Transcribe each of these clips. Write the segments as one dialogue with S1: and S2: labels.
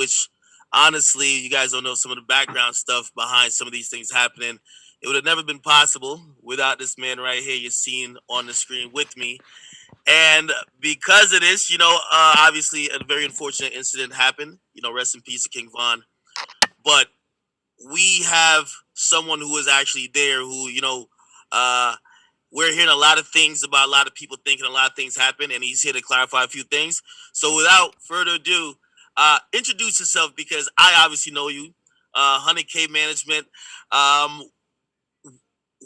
S1: which honestly, you guys don't know some of the background stuff behind some of these things happening. It would have never been possible without this man right here you're seeing on the screen with me. And because of this, obviously a very unfortunate incident happened. Rest in peace to King Von. But we have someone who was actually there who, uh, we're hearing a lot of things about a lot of people thinking a lot of things happen, and he's here to clarify a few things. So without further ado, introduce yourself because I obviously know you. 100K Management. Um,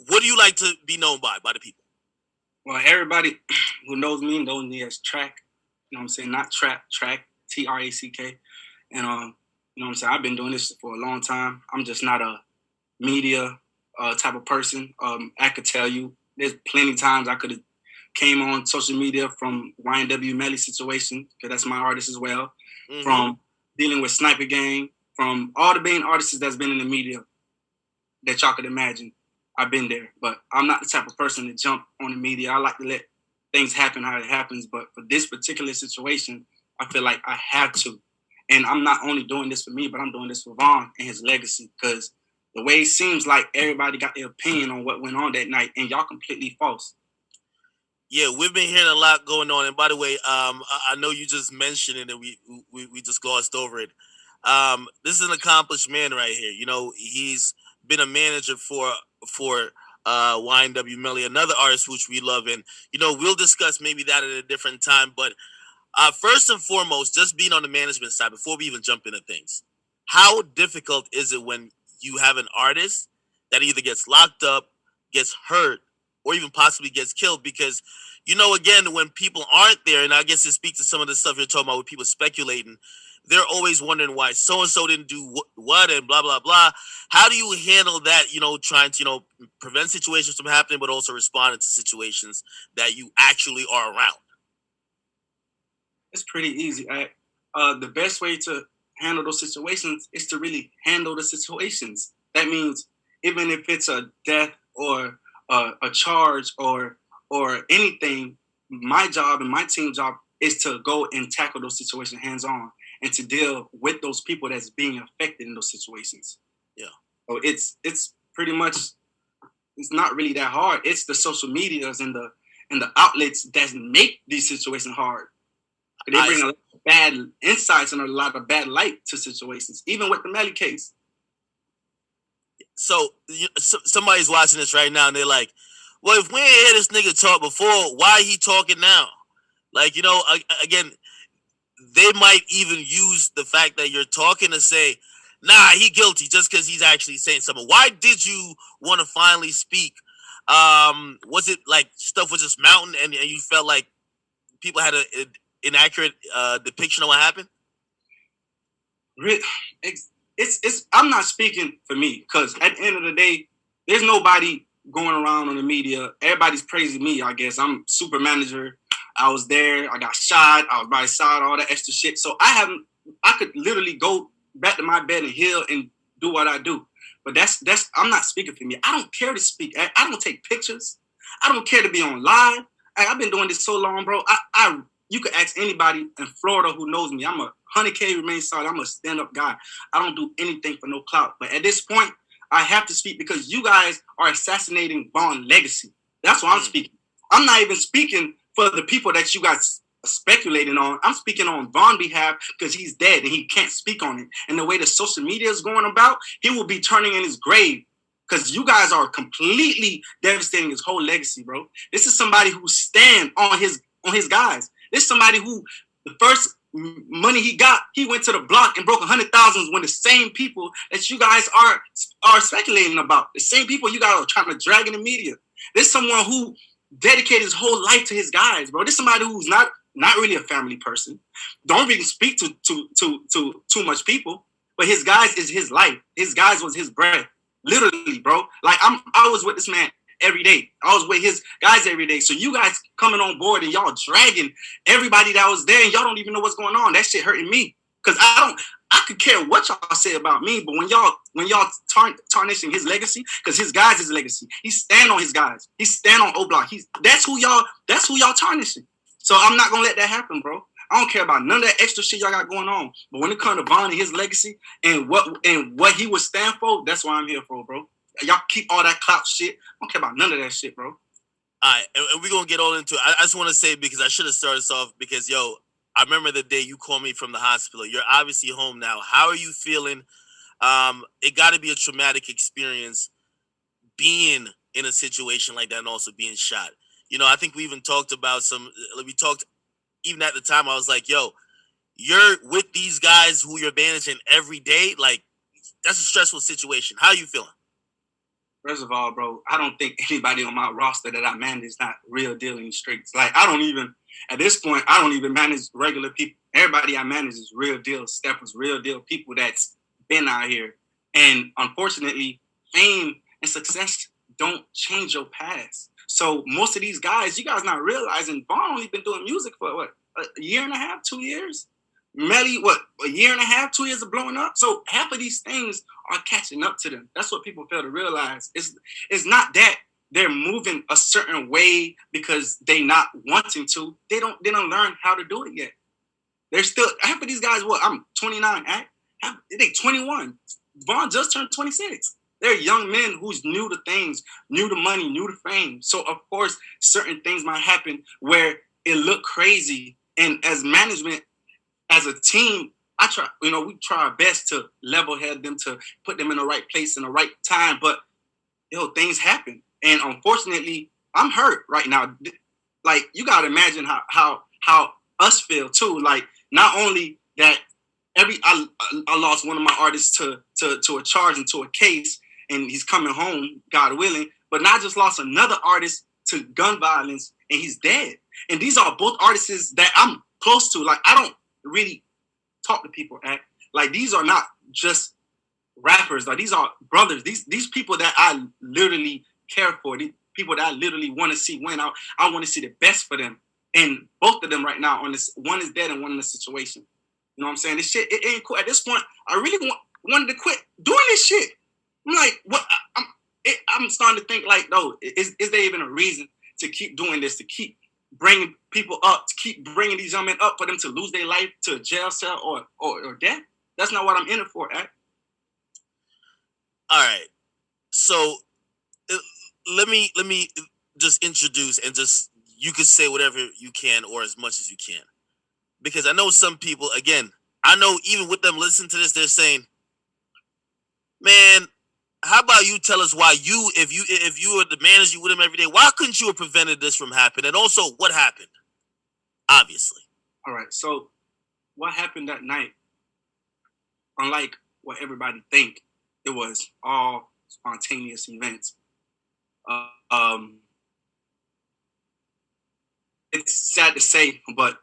S1: what do you like to be known by the people?
S2: Well, everybody who knows me as Track. You know what I'm saying? Not Trap, Track, Track. And you know what I'm saying? I've been doing this for a long time. I'm just not a media type of person. I could tell you there's plenty of times I could have came on social media from YNW Melly situation, because that's my artist as well, from dealing with Sniper Gang, from all the main artists that's been in the media that y'all could imagine. I've been there, but I'm not the type of person to jump on the media. I like to let things happen how it happens. But for this particular situation, I feel like I have to. And I'm not only doing this for me, but I'm doing this for Vaughn and his legacy. Because the way it seems like everybody got their opinion on what went on that night, and y'all completely false.
S1: Yeah, we've been hearing a lot going on. And by the way, I know you just mentioned it, and we just glossed over it. This is an accomplished man right here. He's been a manager for YNW Melly, another artist which we love, and we'll discuss maybe that at a different time. But first and foremost, just being on the management side before we even jump into things, how difficult is it when you have an artist that either gets locked up, gets hurt, or even possibly gets killed? Because again, when people aren't there, and I guess to speak to some of the stuff you're talking about with people speculating, they're always wondering why so and so didn't do what and blah blah blah. How do you handle that? Trying to prevent situations from happening, but also responding to situations that you actually are around.
S2: It's pretty easy. The best way to handle those situations is to really handle the situations. That means even if it's a death or a charge or anything, my job and my team's job is to go and tackle those situations hands on and to deal with those people that's being affected in those situations.
S1: Yeah.
S2: So it's pretty much, it's not really that hard. It's the social medias and the outlets that make these situations hard. They bring a lot of bad insights and a lot of bad light to situations, even with the Melly case.
S1: So somebody's watching this right now and they're like, well, if we ain't heard this nigga talk before, why he talking now? Like, again, they might even use the fact that you're talking to say, nah, he guilty just because he's actually saying something. Why did you want to finally speak? Was it like stuff was just mounting and you felt like people had an inaccurate depiction of what happened?
S2: It's I'm not speaking for me, because at the end of the day, there's nobody going around on the media. Everybody's praising me, I guess. I'm super manager. I was there. I got shot. I was by his side, all that extra shit. So I could literally go back to my bed and heal and do what I do. But that's I'm not speaking for me. I don't care to speak. I don't take pictures. I don't care to be on live. I've been doing this so long, bro. You could ask anybody in Florida who knows me. I'm a 100K remain solid. I'm a stand-up guy. I don't do anything for no clout. But at this point, I have to speak because you guys are assassinating Vaughn legacy. That's why I'm speaking. I'm not even speaking for the people that you guys are speculating on. I'm speaking on Vaughn's behalf because he's dead and he can't speak on it. And the way the social media is going about, he will be turning in his grave because you guys are completely devastating his whole legacy, bro. This is somebody who stand on his guys. This is somebody who the first money he got, he went to the block and broke 100,000 when the same people that you guys are speculating about, the same people you guys are trying to drag in the media. There's someone who dedicated his whole life to his guys, bro. This is somebody who's not really a family person. Don't really speak to too much people, but his guys is his life. His guys was his breath, literally, bro. Like I was with this man every day. I was with his guys every day. So you guys coming on board and y'all dragging everybody that was there and y'all don't even know what's going on. That shit hurting me. Cause I could care what y'all say about me, but when y'all tarnishing his legacy, because his guys is legacy. He stand on his guys. He stand on O Block. That's who y'all tarnishing. So I'm not gonna let that happen, bro. I don't care about none of that extra shit y'all got going on. But when it comes to Von and his legacy and what he would stand for, that's what I'm here for, bro. Y'all keep all that clout shit. I don't care about none of that shit, bro.
S1: All right, and we're gonna get all into it. I just want to say, because I should have started this off, because yo, I remember the day you called me from the hospital. You're obviously home now. How are you feeling? It got to be a traumatic experience being in a situation like that and also being shot. You know, I think we even talked about we talked even at the time. I was like, yo, you're with these guys who you're managing every day. Like, that's a stressful situation. How are you feeling?
S2: First of all, bro, I don't think anybody on my roster that I manage is not real deal in the streets. Like, I don't even, at this point, I don't even manage regular people. Everybody I manage is real deal. Steph was real deal people that's been out here. And unfortunately, fame and success don't change your past. So most of these guys, you guys not realizing, Vaughn only been doing music for what, a year and a half, 2 years? Melly, what, a year and a half, 2 years of blowing up? So half of these things are catching up to them. That's what people fail to realize. It's not that they're moving a certain way because they not wanting to. They don't learn how to do it yet. They're still, half of these guys, what, I'm 29, they 21. Vaughn just turned 26. They're young men who's new to things, new to money, new to fame. So of course, certain things might happen where it look crazy. And as management, as a team, we try our best to level head them, to put them in the right place in the right time. But things happen, and unfortunately, I'm hurt right now. Like, you gotta imagine how us feel too. Like, not only that, I lost one of my artists to a charge and to a case, and he's coming home, God willing. But now I just lost another artist to gun violence, and he's dead. And these are both artists that I'm close to. Like, I don't really talk to people like, these are not just rappers. Like, these are brothers. These people that I literally care for. These people that I literally want to see win. I want to see the best for them. And both of them right now on this, one is dead and one in the situation. You know what I'm saying? This shit, it ain't cool. At this point, I really wanted to quit doing this shit. I'm like, what? I'm starting to think like, no, is there even a reason to keep doing this, to keep bringing people up, to keep bringing these young men up for them to lose their life to a jail cell or death? That's not what I'm in it for, All
S1: right. So let me just introduce, and just, you can say whatever you can or as much as you can. Because I know some people, again, I know even with them listening to this, they're saying, man, how about you tell us why if you were the manager with him every day, why couldn't you have prevented this from happening? And also, what happened? Obviously.
S2: All right. So what happened that night, unlike what everybody think, it was all spontaneous events. It's sad to say, but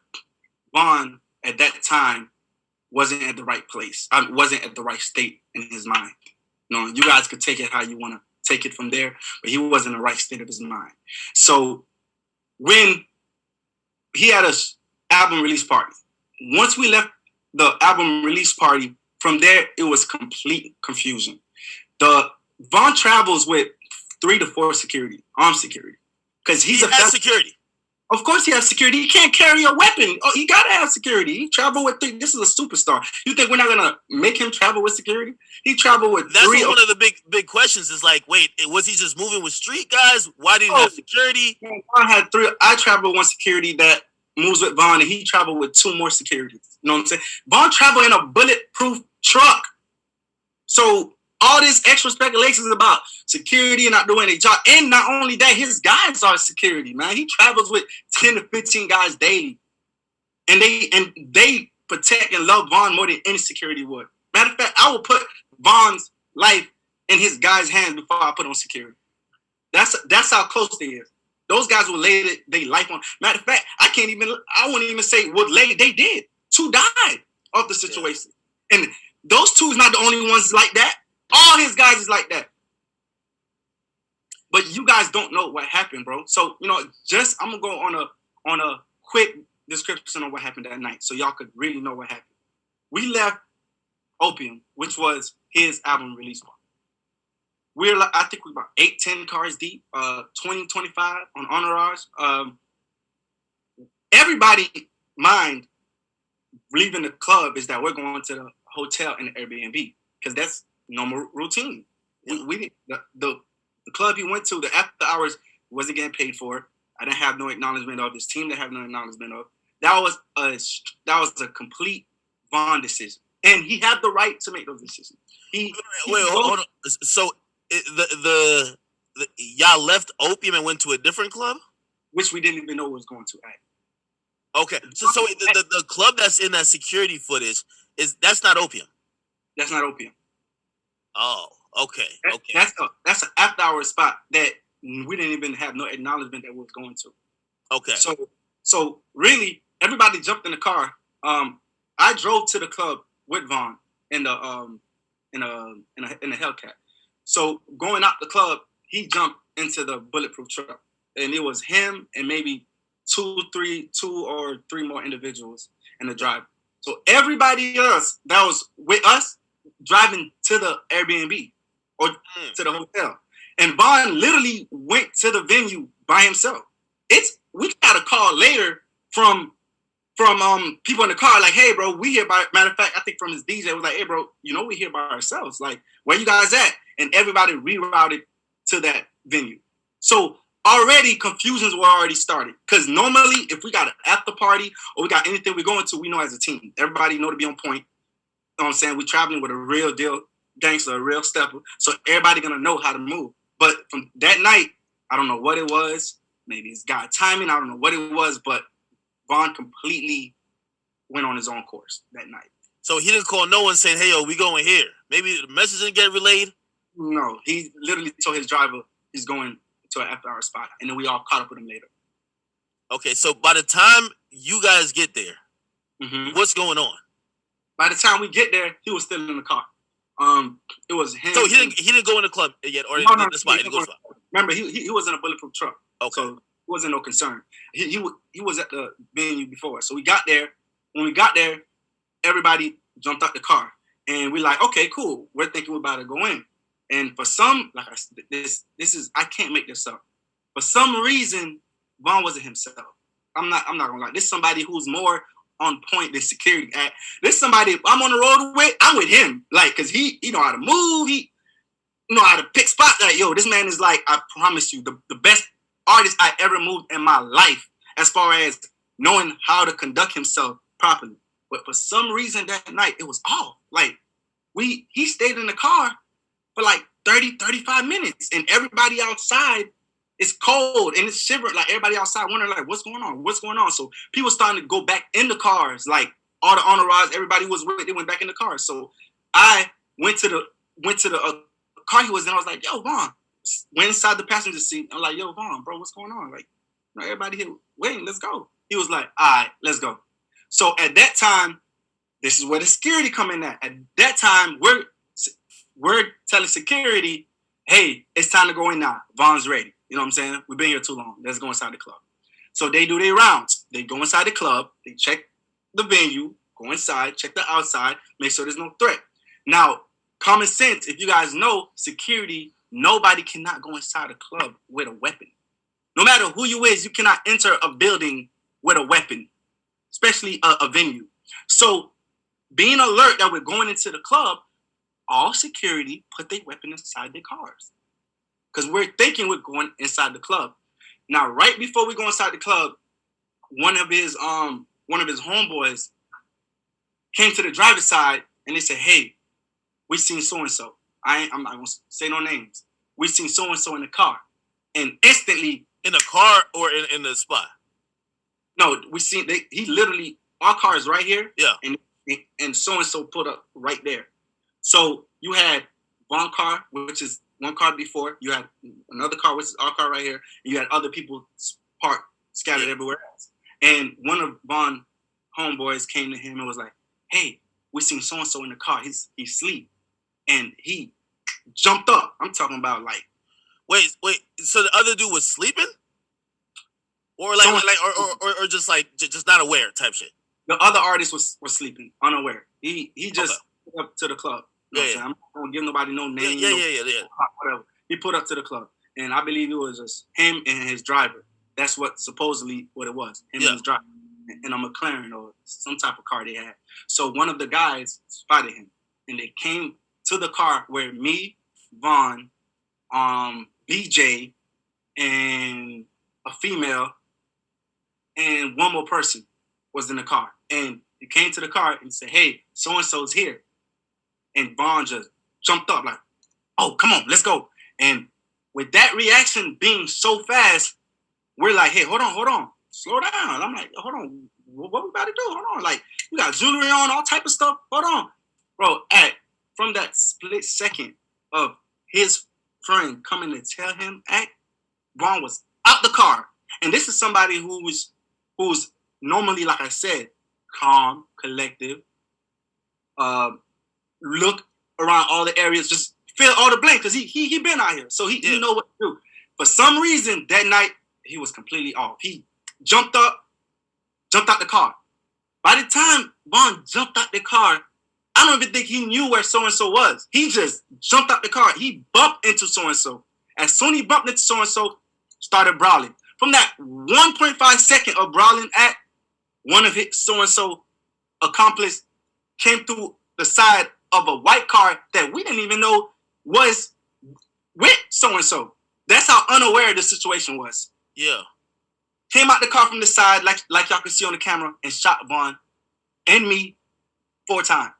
S2: Vaughn at that time wasn't at the right place. I wasn't at the right state in his mind. You guys could take it how you want to take it from there, but he wasn't in the right state of his mind. So when he had a album release party, once we left the album release party, from there it was complete confusion. Vaughn travels with 3 to 4 security, armed security, because he
S1: has security.
S2: Of course he has security. He can't carry a weapon. Oh, he gotta have security. He travel with 3. This is a superstar. You think we're not gonna make him travel with security? He traveled with
S1: That's
S2: 3.
S1: One of the big questions is like, wait, was he just moving with street guys? Why didn't he have security?
S2: Vaughn had 3. I traveled with 1 security that moves with Vaughn, and he traveled with 2 more security. You know what I'm saying? Vaughn traveled in a bulletproof truck. So all this extra speculations about security and not doing a job. And not only that, his guys are security, man. He travels with 10 to 15 guys daily. And they protect and love Vaughn more than any security would. Matter of fact, I will put Vaughn's life in his guys' hands before I put on security. That's how close they is. Those guys will lay their life on. Matter of fact, I wouldn't even say what they did. 2 died of the situation. Yeah. And those 2 is not the only ones like that. All his guys is like that. But you guys don't know what happened, bro. So, I'm gonna go on a quick description of what happened that night, so y'all could really know what happened. We left Opium, which was his album release party. I think we're about 8-10 cars deep, 20-25 on Entourage. Everybody mind leaving the club is that we're going to the hotel and the Airbnb because that's normal routine.
S1: Yeah.
S2: We the club he went to, the after hours, wasn't getting paid for. I didn't have no acknowledgement of his team. Didn't have no acknowledgement of. That was a complete Vaughn decision, and he had the right to make those decisions.
S1: Wait, hold on. So the y'all left Opium and went to a different club?
S2: which we didn't even know was going to act.
S1: Okay, so the club that's in that security footage that's not Opium.
S2: That's not Opium.
S1: Oh, okay, okay.
S2: That's an after hour spot that we didn't even have no acknowledgement that we was going to.
S1: Okay.
S2: So really, everybody jumped in the car. I drove to the club with Vaughn in the Hellcat. So going out the club, he jumped into the bulletproof truck, and it was him and maybe two or three more individuals in the drive. So everybody else that was with us driving to the Airbnb or to the hotel, and Vaughn literally went to the venue by himself. We got a call later from people in the car, like, hey bro, we here by, matter of fact, I think from his DJ was like, hey bro, we here by ourselves. Like, where you guys at? And everybody rerouted to that venue. So already confusions were already started. Because normally if we got an after party or we got anything we're going to, we know as a team. Everybody know to be on point. You know what I'm saying? We're traveling with a real deal gangster, a real stepper. So everybody gonna know how to move. But from that night, I don't know what it was. Maybe it's God timing. I don't know what it was, but Vaughn completely went on his own course that night.
S1: So he didn't call no one saying, hey, yo, we going here. Maybe the message didn't get relayed?
S2: No, he literally told his driver he's going to an after hour spot, and then we all caught up with him later.
S1: Okay, so by the time you guys get there, what's going on?
S2: By the time we get there, he was still in the car. It was him.
S1: So he didn't go in the club yet, or
S2: no,
S1: the spot. He didn't go to the spot.
S2: Remember, he was in a bulletproof truck.
S1: Okay.
S2: So it wasn't no concern. He was at the venue before. So we got there. When we got there, everybody jumped out the car. And we're like, okay, cool. We're thinking we're about to go in. And for some, like I said, this is, I can't make this up. For some reason, Vaughn wasn't himself. I'm not gonna lie. This is somebody who's more on point than security. This is somebody I'm on the road with. I'm with him, like, cause he know how to move. He know how to pick spots. Like, yo, this man is like, I promise you, the best artist I ever moved in my life, as far as knowing how to conduct himself properly. But for some reason that night, it was off. Like, he stayed in the car for like 30, 35 minutes, and everybody outside is cold and it's shivering. Like, everybody outside wondering, like, what's going on? What's going on? So people starting to go back in the cars. Like, all the entourage, everybody was with, they went back in the car. So I went to the car he was in. I was like, yo, Vaughn. Went inside the passenger seat. I'm like, yo, Vaughn, bro, what's going on? Like, everybody here waiting, let's go. He was like, all right, let's go. So at that time, this is where the security come in at. At that time, we're telling security, hey, it's time to go in now. Vaughn's ready. You know what I'm saying? We've been here too long. Let's go inside the club. So they do their rounds. They go inside the club. They check the venue, go inside, check the outside, make sure there's no threat. Now, common sense, if you guys know, security, nobody cannot go inside a club with a weapon. No matter who you is, you cannot enter a building with a weapon, especially a venue. So being alert that we're going into the club, all security put their weapon inside their cars. Because we're thinking we're going inside the club. Now, right before we go inside the club, one of his homeboys came to the driver's side and they said, hey, we seen so-and-so. I'm not going to say no names. We seen so-and-so in the car. And instantly...
S1: In the car or in the spot?
S2: No, we seen... He literally... Our car is right here.
S1: Yeah.
S2: And so-and-so put up right there. So you had one car, which is one car before. You had another car, which is our car right here. And you had other people parked, scattered everywhere else. And one of Von homeboys came to him and was like, hey, we seen so-and-so in the car. He's asleep. And he jumped up. I'm talking about like...
S1: Wait. So the other dude was sleeping? Or or just like, just not aware type shit?
S2: The other artist was sleeping, unaware. He just put up to the club. You know what I'm saying? I'm not going to give nobody no name.
S1: Yeah.
S2: Whatever. He put up to the club. And I believe it was just him and his driver. That's what supposedly what it was. Him and his driver. in a McLaren or some type of car they had. So one of the guys spotted him, and they came to the car where me, Vaughn, BJ, and a female, and one more person was in the car. And he came to the car and said, "Hey, so and so's here." And Vaughn just jumped up like, "Oh, come on, let's go." And with that reaction being so fast, we're like, "Hey, hold on, slow down." I'm like, "Hold on, what we about to do? Hold on, like we got jewelry on, all type of stuff. Hold on, bro." From that split second of his friend coming to tell him, Vaughn was out the car, and this is somebody who's normally, like I said, calm, collective, look around all the areas, just fill all the blanks because he been out here, so he know what to do. For some reason that night he was completely off. He jumped out the car. By the time Vaughn jumped out the car, I don't even think he knew where so and so was. He just jumped out the car. He bumped into so and so. As soon as he bumped into so and so, started brawling. From that 1.5 second of brawling, one of his so and so accomplice came through the side of a white car that we didn't even know was with so and so. That's how unaware the situation was.
S1: Yeah.
S2: Came out the car from the side, like y'all can see on the camera, and shot Vaughn and me 4 times.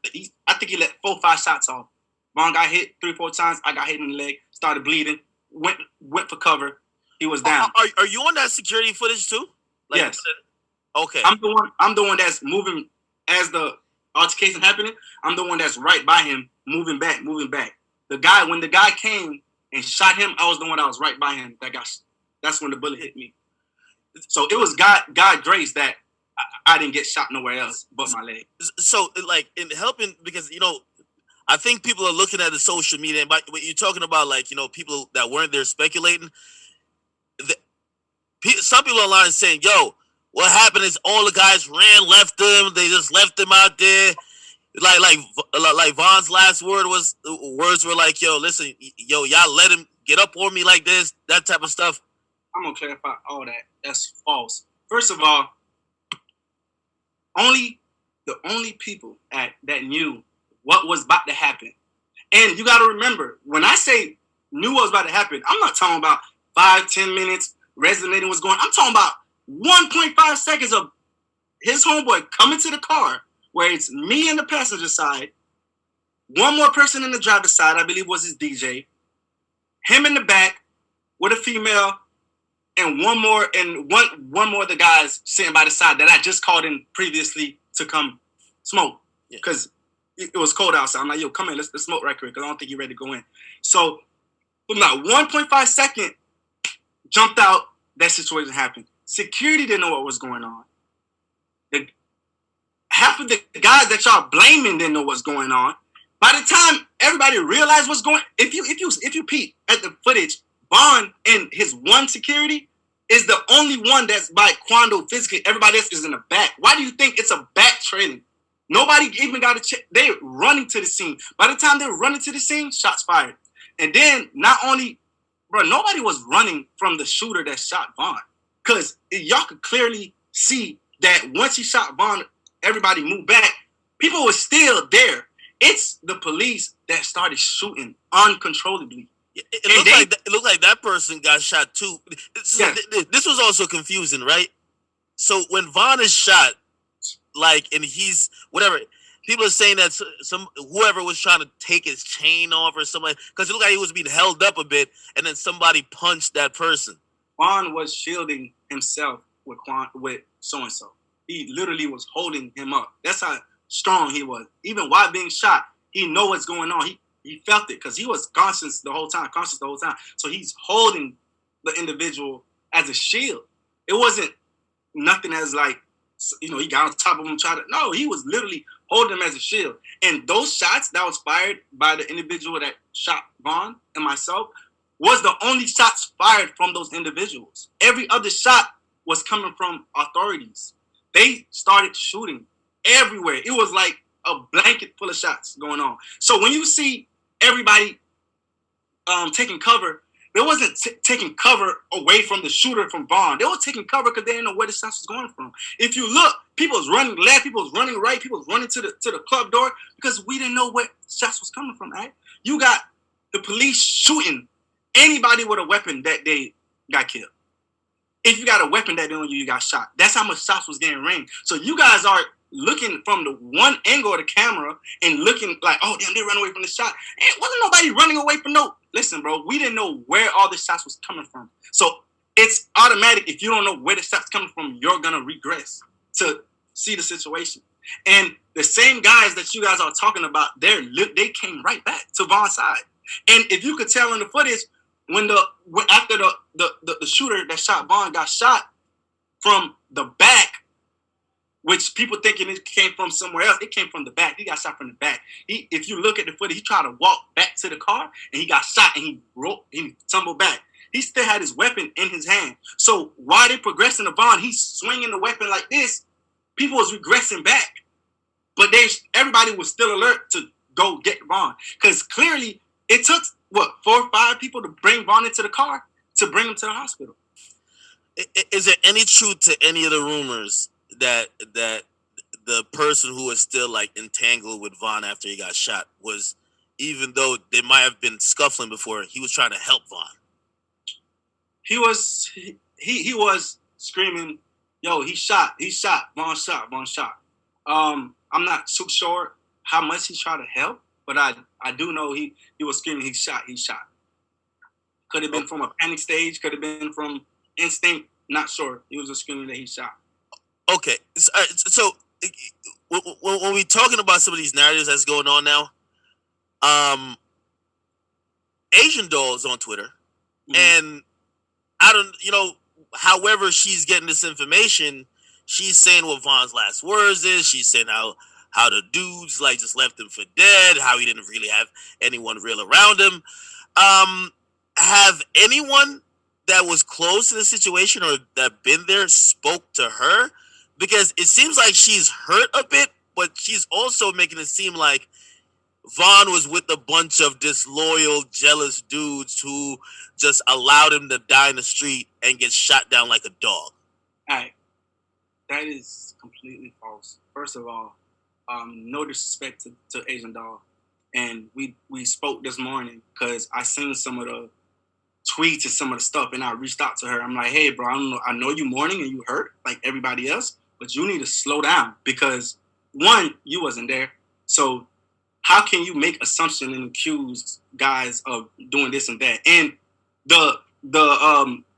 S2: I think he let 4 or 5 shots off. Vaughn got hit 3 or 4 times. I got hit in the leg, started bleeding, went for cover. He was down.
S1: Are you on that security footage too?
S2: Like, yes.
S1: Okay.
S2: I'm the one that's moving as the altercation happening. I'm the one that's right by him, moving back. When the guy came and shot him, I was the one that was right by him. That's when the bullet hit me. So it was God grace that I didn't get shot nowhere else but my leg.
S1: So like in helping, because I think people are looking at the social media, and what you're talking about, like people that weren't there speculating. Some people online saying, "Yo, what happened is all the guys left them. They just left them out there." Like Vaughn's last words were like, "Yo, listen, y'all let him get up on me like this," that type of stuff.
S2: I'm gonna clarify all that. That's false. First of all, the only people that knew what was about to happen, and you got to remember, when I say knew what was about to happen, I'm not talking about 5-10 minutes resonating what's going on. I'm talking about 1.5 seconds of his homeboy coming to the car where it's me in the passenger side, one more person in the driver's side, I believe was his DJ, him in the back with a female, and one more of the guys sitting by the side that I just called in previously to come smoke because it was cold outside. I'm like, "Yo, come in, let's smoke right quick," because I don't think you're ready to go in. So from that 1.5 second jumped out, that situation happened. Security didn't know what was going on. Half of the guys that y'all blaming didn't know what's going on. By the time everybody realized what's going, if you peep at the footage, Vaughn and his one security is the only one that's by Quando physically. Everybody else is in the back. Why do you think it's a back trailing? Nobody even got a check. They're running to the scene. By the time they're running to the scene, shots fired. And then not only, nobody was running from the shooter that shot Vaughn. Because y'all could clearly see that once he shot Vaughn, everybody moved back. People were still there. It's the police that started shooting uncontrollably.
S1: It looked like that person got shot too. This was also confusing, right? So when Vaughn is shot, and he's whatever, people are saying that whoever was trying to take his chain off or something, because it looked like he was being held up a bit, and then somebody punched that person.
S2: Vaughn was shielding himself with so and so. He literally was holding him up. That's how strong he was. Even while being shot, he know what's going on. He felt it because he was conscious the whole time. So he's holding the individual as a shield. It wasn't nothing as like, he got on top of him, no, he was literally holding him as a shield. And those shots that was fired by the individual that shot Vaughn and myself was the only shots fired from those individuals. Every other shot was coming from authorities. They started shooting everywhere. It was like a blanket full of shots going on. So when you see everybody taking cover, They wasn't taking cover away from the shooter from Vaughn. They were taking cover because they didn't know where the shots was going from. If you look, people was running left, people was running right, people was running to the club door because we didn't know where shots was coming from. Right? You got the police shooting anybody with a weapon that day got killed. If you got a weapon that day on you, you got shot. That's how much shots was getting rained. So you guys are looking from the one angle of the camera and looking like, oh damn, they run away from the shot. And wasn't nobody running away from no. Listen, bro, we didn't know where all the shots was coming from. So it's automatic. If you don't know where the shots coming from, you're gonna regress to see the situation. And the same guys that you guys are talking about, they came right back to Vaughn's side. And if you could tell in the footage, after the shooter that shot Vaughn got shot from the back, which people thinking it came from somewhere else, it came from the back. He got shot from the back. If you look at the footage, he tried to walk back to the car and he got shot and he tumbled back. He still had his weapon in his hand. So while they progressing to Vaughn, he's swinging the weapon like this. People was regressing back, but everybody was still alert to go get Vaughn because clearly it took 4 or 5 people to bring Vaughn into the car to bring him to the hospital.
S1: Is there any truth to any of the rumors that the person who was still like entangled with Vaughn after he got shot was, even though they might have been scuffling before, he was trying to help Vaughn?
S2: He was screaming, "Yo, he shot, Vaughn shot." I'm not too sure how much he tried to help, but I do know he was screaming, he shot. Could have been from a panic stage, could have been from instinct, not sure. He was just screaming that he shot.
S1: Okay, so when we talking about some of these narratives that's going on now, Asian Doll is on Twitter, and I don't, however she's getting this information, she's saying what Vaughn's last words is. She's saying how the dudes like just left him for dead, how he didn't really have anyone real around him. Have anyone that was close to the situation or that been there spoke to her? Because it seems like she's hurt a bit, but she's also making it seem like Vaughn was with a bunch of disloyal, jealous dudes who just allowed him to die in the street and get shot down like a dog.
S2: All right. That is completely false. First of all, no disrespect to Asian Doll. And we spoke this morning because I seen some of the tweets and some of the stuff, and I reached out to her. I'm like, hey, bro, I know you mourning and you hurt like everybody else, but you need to slow down because, one, you wasn't there. So how can you make assumption and accuse guys of doing this and that? And the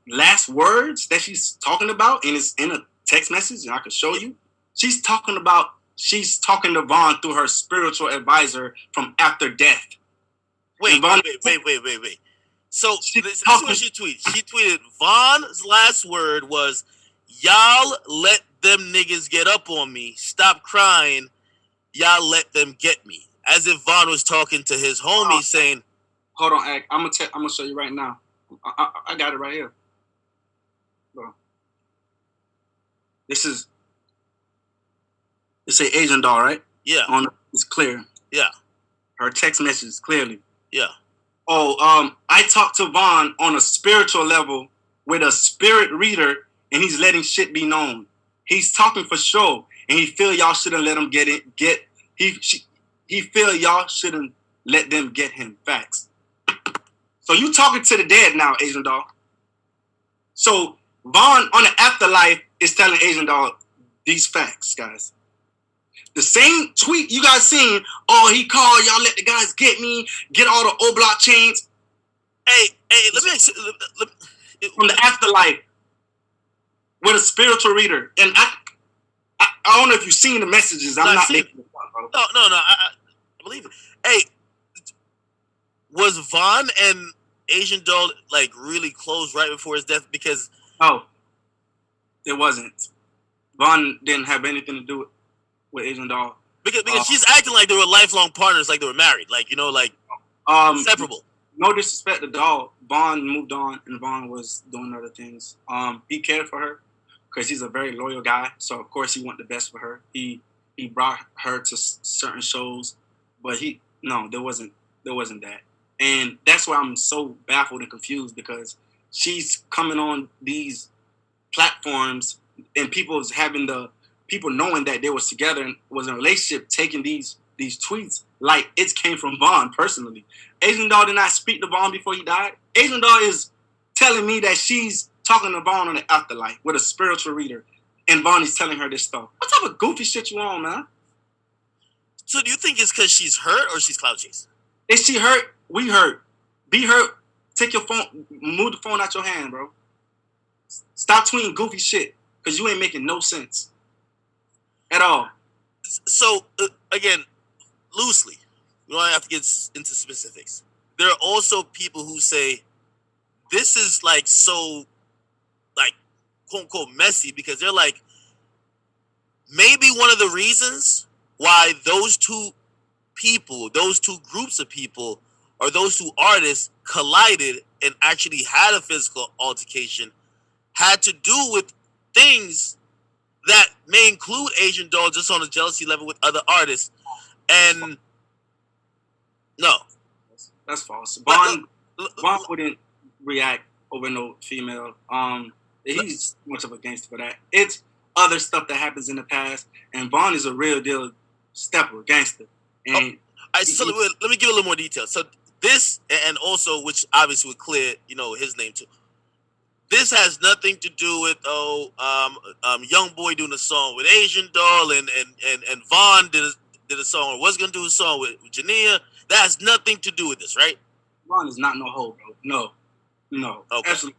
S2: last words that she's talking about, and it's in a text message, and I can show you, she's talking to Vaughn through her spiritual advisor from after death.
S1: Wait. So this is what she tweeted. She tweeted, Vaughn's last word was, "Y'all let them niggas get up on me. Stop crying. Y'all let them get me." As if Vaughn was talking to his homie, saying,
S2: "Hold on, Ak. I'm gonna show you right now. I got it right here. Bro. It's a Asian Doll, right?
S1: Yeah.
S2: It's clear.
S1: Yeah.
S2: Her text message clearly.
S1: Yeah.
S2: Oh, I talked to Vaughn on a spiritual level with a spirit reader, and he's letting shit be known. He's talking for sure, and he feel y'all shouldn't let him he feel y'all shouldn't let them get him. Facts. So you talking to the dead now, Asian Doll. So Vaughn on the afterlife is telling Asian Doll these facts, guys. The same tweet you guys seen, oh, he called, y'all let the guys get me, get all the O-block chains.
S1: Hey, let me
S2: from the afterlife with a spiritual reader. And I don't know if you've seen the messages. I'm not making it.
S1: No, I believe it. Hey, was Vaughn and Asian Doll like really close right before his death? Because
S2: it wasn't. Vaughn didn't have anything to do with Asian Doll.
S1: Because she's acting like they were lifelong partners, like they were married, like inseparable.
S2: No disrespect to Doll. Vaughn moved on, and Vaughn was doing other things. He cared for her because he's a very loyal guy. So of course he wanted the best for her. He brought her to certain shows, but there wasn't that. And that's why I'm so baffled and confused, because she's coming on these platforms and people knowing that they was together and was in a relationship, taking these tweets like it came from Vaughn personally. Asian Doll did not speak to Vaughn before he died. Asian Doll is telling me that she's talking to Vaughn on the afterlife with a spiritual reader, and Vaughn is telling her this stuff. What type of goofy shit you on, man?
S1: So do you think it's because she's hurt or she's clout chasing?
S2: Is she hurt? We hurt. Be hurt. Take your phone, move the phone out your hand, bro. Stop tweeting goofy shit, because you ain't making no sense at all.
S1: So again, loosely, we don't have to get into specifics. There are also people who say this is like so, like, quote unquote messy, because they're like, maybe one of the reasons why those two people, those two groups of people, or those two artists collided and actually had a physical altercation had to do with things that may include Asian Doll just on a jealousy level with other artists. And no,
S2: that's false. Vaughn wouldn't react over no female. He's too much of a gangster for that. It's other stuff that happens in the past, and Vaughn is a real deal stepper, gangster. And
S1: so let me give a little more detail. So this, and also, which obviously would clear, his name too. This has nothing to do with Young Boy doing a song with Asian Doll, and Vaughn did a song, or was gonna do a song with Jania. That has nothing to do with this, right?
S2: Vaughn is not no hoe, bro. No.
S1: Okay.
S2: Absolutely.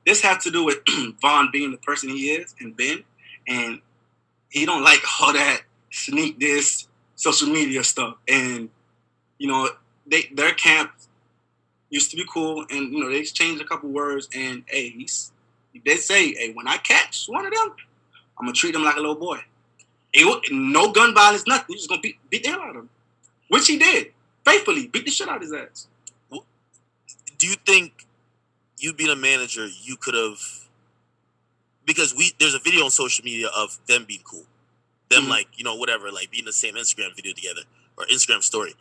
S2: This has to do with Vaughn being the person he is and been, and he don't like all that sneak this social media stuff. And their camp used to be cool, and they exchanged a couple words. And hey, they say, hey, when I catch one of them, I'm gonna treat him like a little boy. No gun violence, nothing. He's just gonna beat the hell out of him, which he did faithfully. Beat the shit out of his ass.
S1: Do you think you being a manager, you could have, because there's a video on social media of them being cool, them like whatever, like being the same Instagram video together or Instagram story.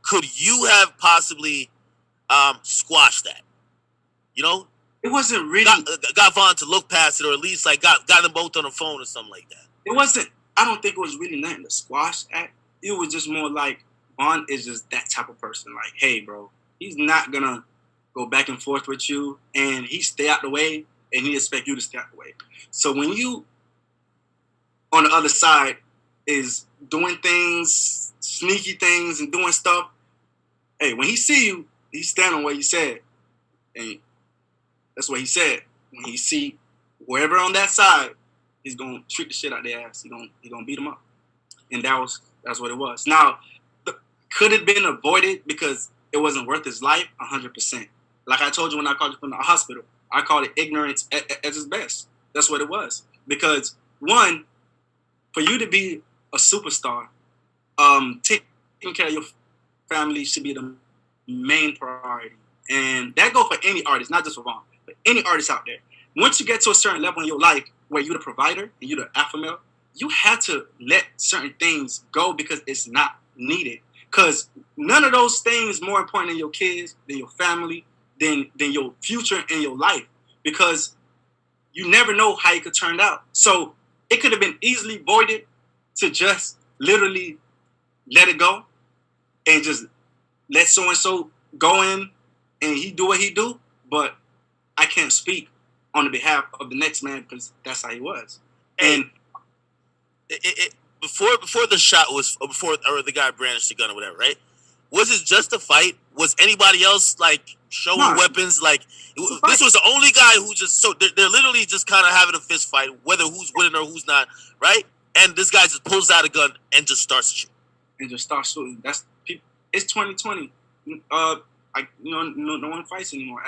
S1: Could you have possibly squashed that?
S2: It wasn't really
S1: got Vaughn to look past it, or at least like got them both on the phone or something like that.
S2: It wasn't. I don't think it was really nothing to squash at. It was just more like Vaughn is just that type of person. Like, hey, bro, he's not gonna go back and forth with you, and he stay out the way, and he expect you to stay out the way. So when you on the other side is doing things, sneaky things, and doing stuff, hey, when he see you, he stand on what he said, and that's what he said. When he see whoever on that side, he's gonna treat the shit out their ass. He gonna beat them up, and that's what it was. Now, could it been avoided because it wasn't worth his life? 100%. Like I told you when I called you from the hospital, I called it ignorance at its best. That's what it was. Because one, for you to be a superstar, taking care of your family should be the main priority, and that go for any artist, not just for Vaughn, but any artist out there. Once you get to a certain level in your life where you're the provider and you're the alpha male, you have to let certain things go because it's not needed. Because none of those things more important than your kids, than your family, than your future and your life. Because you never know how it could turn out. So it could have been easily voided to just literally let it go and just let so-and-so go in and he do what he do. But I can't speak on the behalf of the next man because that's how he was. And
S1: before the shot was, or the guy brandished the gun or whatever, right? Was it just a fight? Was anybody else like showing weapons? Like this was the only guy who just they're literally just kind of having a fist fight, whether who's winning or who's not, right? And this guy just pulls out a gun and just starts shooting.
S2: That's people. It's 2020. No one fights anymore.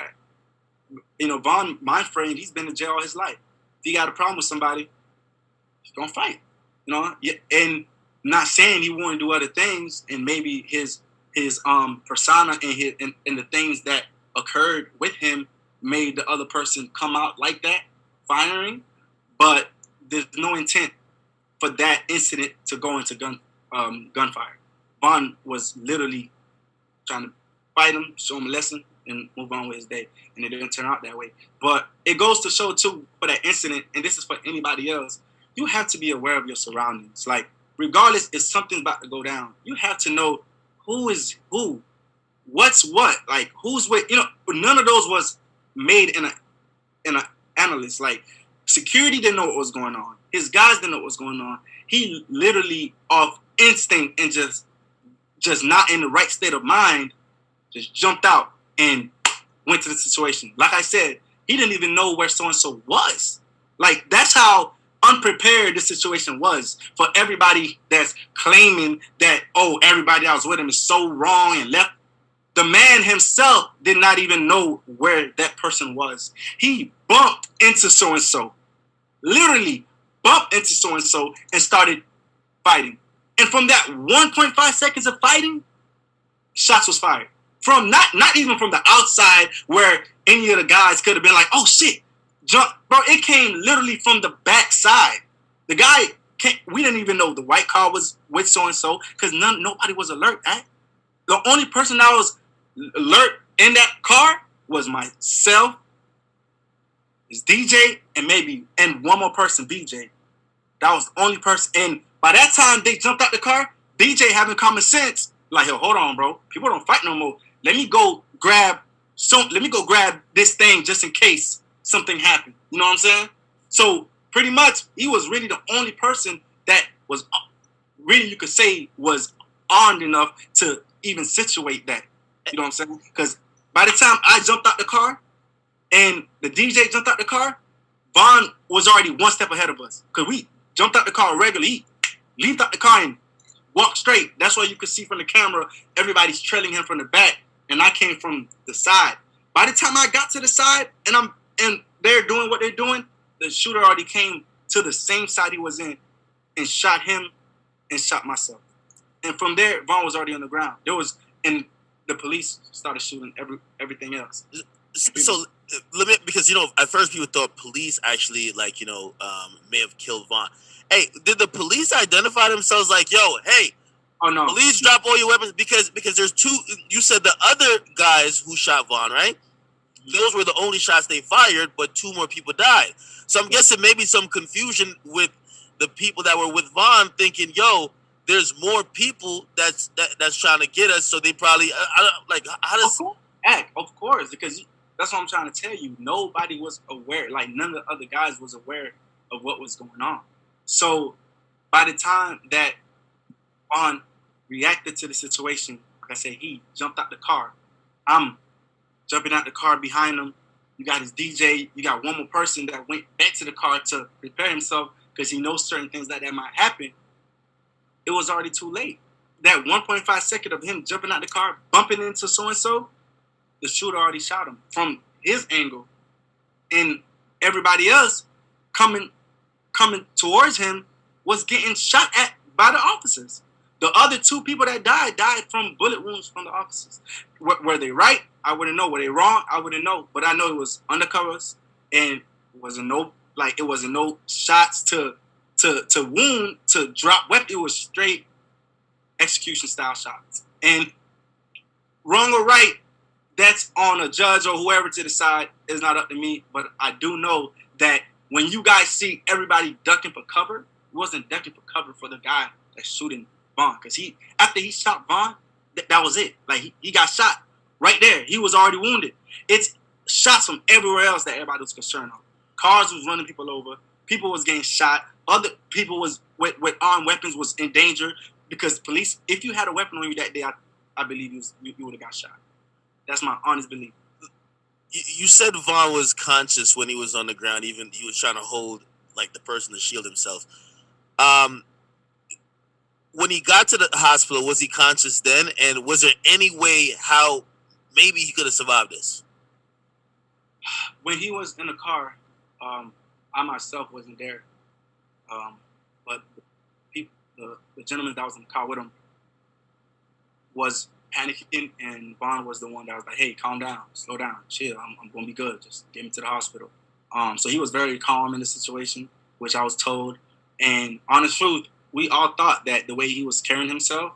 S2: Vaughn, my friend, he's been in jail all his life. If he got a problem with somebody, he's gonna fight. And not saying he won't do other things, and maybe his persona and the things that occurred with him made the other person come out like that, firing. But there's no intent for that incident to go into gunfire. Vaughn was literally trying to fight him, show him a lesson, and move on with his day. And it didn't turn out that way. But it goes to show too, for that incident, and this is for anybody else, you have to be aware of your surroundings. Like, regardless if something's about to go down, you have to know who is who, what's what, like who's with. None of those was made in a analyst. Like, security didn't know what was going on. His guys didn't know what was going on. He literally, off instinct and just not in the right state of mind, just jumped out and went to the situation. Like I said, he didn't even know where so-and-so was. Like, that's how unprepared the situation was for everybody that's claiming that, oh, everybody that was with him is so wrong and left. The man himself did not even know where that person was. He bumped into so-and-so, literally bumped into so-and-so and started fighting. And from that 1.5 seconds of fighting, shots was fired. From not even from the outside where any of the guys could have been like, oh shit, jump. Bro, it came literally from the backside. The guy, we didn't even know the white car was with so-and-so because nobody was alert. The only person that was alert in that car was myself, his DJ, and one more person, BJ. That was the only person. And by that time they jumped out the car, BJ having common sense, like, yo, hold on, bro. People don't fight no more. Let me go grab this thing just in case something happened. You know what I'm saying? So pretty much he was really the only person that was really, you could say, was armed enough to even situate that. You know what I'm saying? Because by the time I jumped out the car and the DJ jumped out the car, Vaughn was already one step ahead of us. Because we jumped out the car regularly. He leaped out the car and walked straight. That's why you could see from the camera, everybody's trailing him from the back. And I came from the side. By the time I got to the side and they're doing what they're doing, the shooter already came to the same side he was in and shot him and shot myself. And from there, Vaughn was already on the ground. And the police started shooting everything else.
S1: So let me, because at first people thought police actually may have killed Vaughn. Hey, did the police identify themselves like, yo, hey,
S2: oh no,
S1: police, drop all your weapons? Because there's two. You said the other guys who shot Vaughn, right? Those were the only shots they fired, but 2 more people died. So I'm guessing maybe some confusion with the people that were with Vaughn, thinking, yo, there's more people that's trying to get us. So they probably, how does?
S2: Of course, because that's what I'm trying to tell you. Nobody was aware. Like, none of the other guys was aware of what was going on. So by the time that Vaughn reacted to the situation, like I said, he jumped out the car. I'm jumping out the car behind him. You got his DJ. You got one more person that went back to the car to prepare himself because he knows certain things that might happen. It was already too late. That 1.5 second of him jumping out the car, bumping into so-and-so, the shooter already shot him from his angle. And everybody else coming towards him was getting shot at by the officers. The other 2 people that died from bullet wounds from the officers. Were they right? I wouldn't know. Were they wrong? I wouldn't know. But I know it was undercovers, and it wasn't no shots to wound, to drop weapon. It was straight execution style shots. And wrong or right, that's on a judge or whoever to decide. It's not up to me. But I do know that when you guys see everybody ducking for cover, it wasn't ducking for cover for the guy that's shooting Vaughn. Because after he shot Vaughn, that was it. Like, he got shot right there. He was already wounded. It's shots from everywhere else that everybody was concerned on. Cars was running people over. People was getting shot. Other people was with armed weapons was in danger because police, if you had a weapon on you that day, I believe you would have got shot. That's my honest belief.
S1: You said Vaughn was conscious when he was on the ground. Even he was trying to hold the person to shield himself. When he got to the hospital, was he conscious then? And was there any way how maybe he could have survived this?
S2: When he was in the car, I myself wasn't there. But the gentleman that was in the car with him was panicking, and Vaughn was the one that was like, hey, calm down, slow down, chill, I'm going to be good, just get me to the hospital. So he was very calm in the situation, which I was told. And honest truth, we all thought that the way he was carrying himself,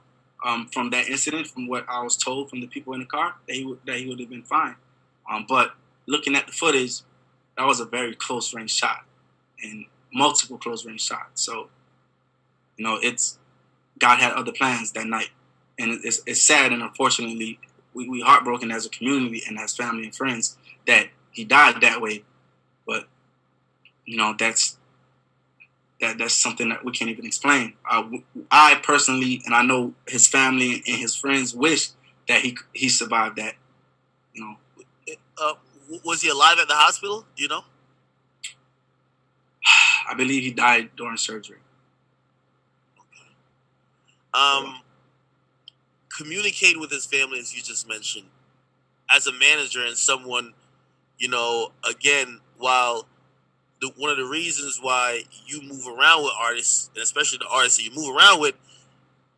S2: from that incident, from what I was told from the people in the car, that he would have been fine. But looking at the footage, that was a very close range shot and multiple close range shots. So it's God had other plans that night, and it's sad, and unfortunately, we heartbroken as a community and as family and friends that he died that way. But that's something that we can't even explain. I personally, and I know his family and his friends, wish that he survived that. You know,
S1: Uh, was he alive at the hospital? Do you know?
S2: I believe he died during surgery.
S1: Um, communicate with his family, as you just mentioned, as a manager and someone, again, while one of the reasons why you move around with artists, and especially the artists that you move around with,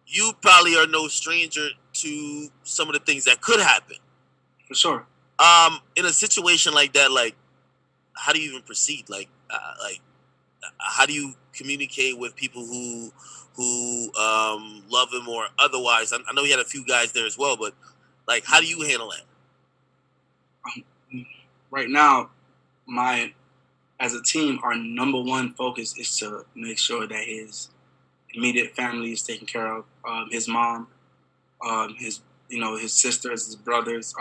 S1: you probably are no stranger to some of the things that could happen.
S2: For sure.
S1: In a situation like that, like, how do you even proceed? How do you communicate with people who love him or otherwise? I know he had a few guys there as well, but like, how do you handle that?
S2: Right now, as a team, our number one focus is to make sure that his immediate family is taken care of. His mom, his sisters, his brothers.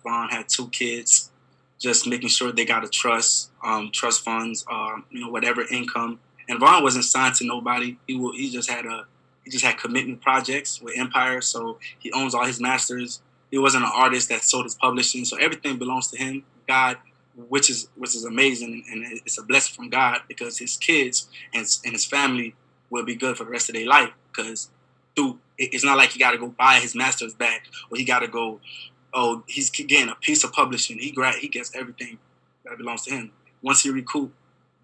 S2: Vaughn had 2 kids. Just making sure they got a trust funds, whatever income. And Vaughn wasn't signed to nobody. He just had commitment projects with Empire, so he owns all his masters. He wasn't an artist that sold his publishing, so everything belongs to him. God, which is amazing, and it's a blessing from God, because his kids and his family will be good for the rest of their life. Because it's not like he got to go buy his masters back, or he got to go. Oh, he's getting a piece of publishing. He gets everything that belongs to him. Once he recoup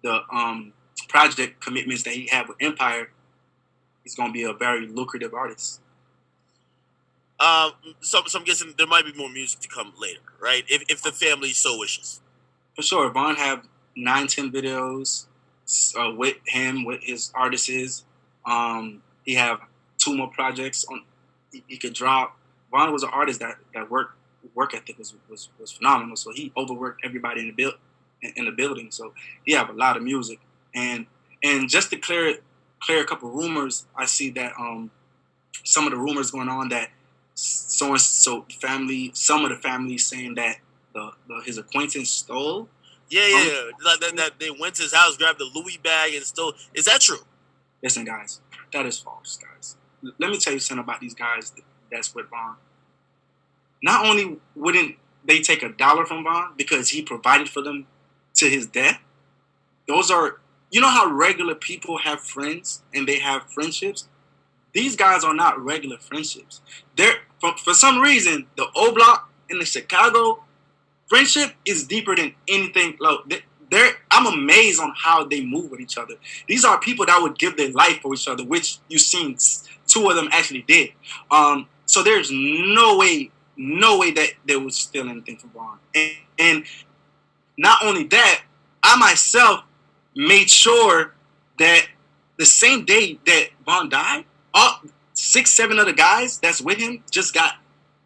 S2: the project commitments that he had with Empire, he's going to be a very lucrative artist.
S1: So I'm guessing there might be more music to come later, right? If the family so wishes.
S2: For sure. Vaughn have 9-10 videos with him, with his artists. He have 2 more projects he could drop. Vaughn was an artist that work ethic was phenomenal. So he overworked everybody in the building. So he have a lot of music. And just to clear a couple of rumors, I see that some of the rumors going on that some of the family saying that his acquaintance stole.
S1: Yeah. That they went to his house, grabbed the Louis bag, and stole. Is that true?
S2: Listen, guys, that is false, guys. Let me tell you something about these guys that's with Vaughn. Not only wouldn't they take $1 from Vaughn because he provided for them to his death, those are, how regular people have friends and they have friendships? These guys are not regular friendships. For some reason, the O Block and the Chicago friendship is deeper than anything. I'm amazed on how they move with each other. These are people that would give their life for each other, which you've seen 2 of them actually did. So there's no way that they would steal anything from Vaughn. And not only that, I myself made sure that the same day that Vaughn died, 6-7 other guys that's with him just got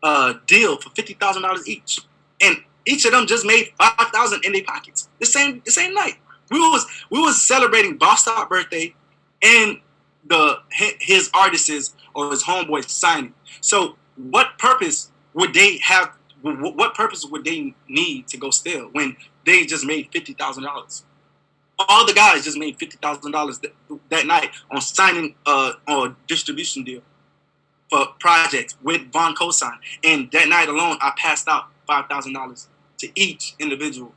S2: a deal for $50,000 each, and each of them just made $5,000 in their pockets the same night. We was celebrating Bostop's birthday and his artists or his homeboys signing. So what purpose would they have? What purpose would they need to go steal when they just made $50,000? All the guys just made $50,000 that night on signing a distribution deal for projects with Vaughn cosign. And that night alone, I passed out $5,000 to each individual.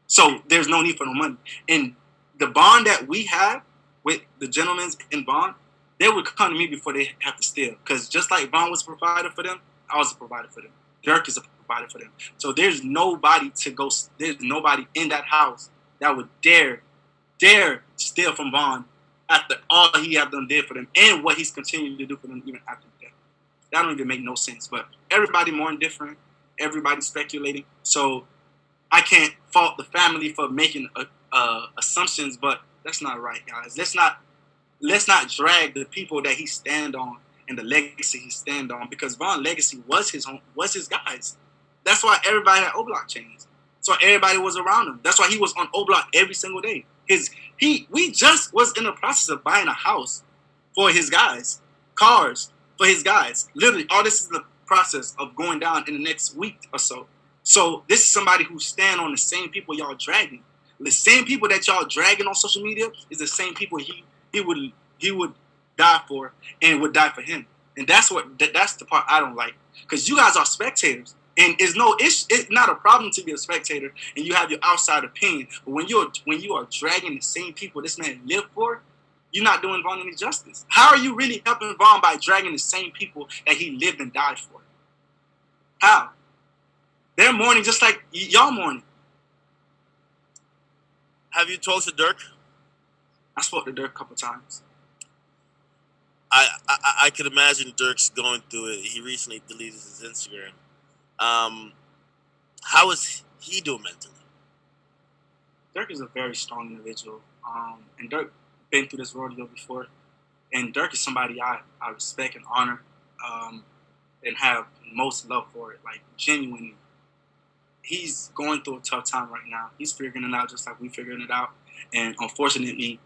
S2: So there's no need for no money. And the bond that we have with the gentlemen in Vaughn, they would come to me before they have to steal. Because just like Vaughn was a provider for them, I was a provider for them. Dirk is a provider for them. So there's nobody in that house that would dare steal from Vaughn after all he have done did for them and what he's continuing to do for them even after death. That don't even make no sense. But everybody more indifferent. Everybody's speculating. So I can't fault the family for making assumptions, but that's not right, guys. Let's not drag the people that he stand on and the legacy he stand on, because Von's legacy was his home, was his guys. That's why everybody had O-Block chains. That's why everybody was around him. That's why he was on O-Block every single day. We just was in the process of buying a house for his guys, cars for his guys. Literally, all this is the process of going down in the next week or so. So this is somebody who stand on the same people y'all dragging. The same people that y'all dragging on social media is the same people he would die for and would die for him. And that's the part I don't like, because you guys are spectators, and it's not a problem to be a spectator and you have your outside opinion. But when you are dragging the same people this man lived for, you're not doing Von any justice. How are you really helping Von by dragging the same people that he lived and died for? How? They're mourning just like y'all mourning.
S1: Have you talked to Dirk?
S2: I spoke to Dirk a couple times.
S1: I could imagine Dirk's going through it. He recently deleted his Instagram. How is he doing mentally?
S2: Dirk is a very strong individual. And Dirk been through this rodeo before. And Dirk is somebody I respect and honor, and have most love for it. Like, genuinely. He's going through a tough time right now. He's figuring it out just like we figuring it out. And unfortunately,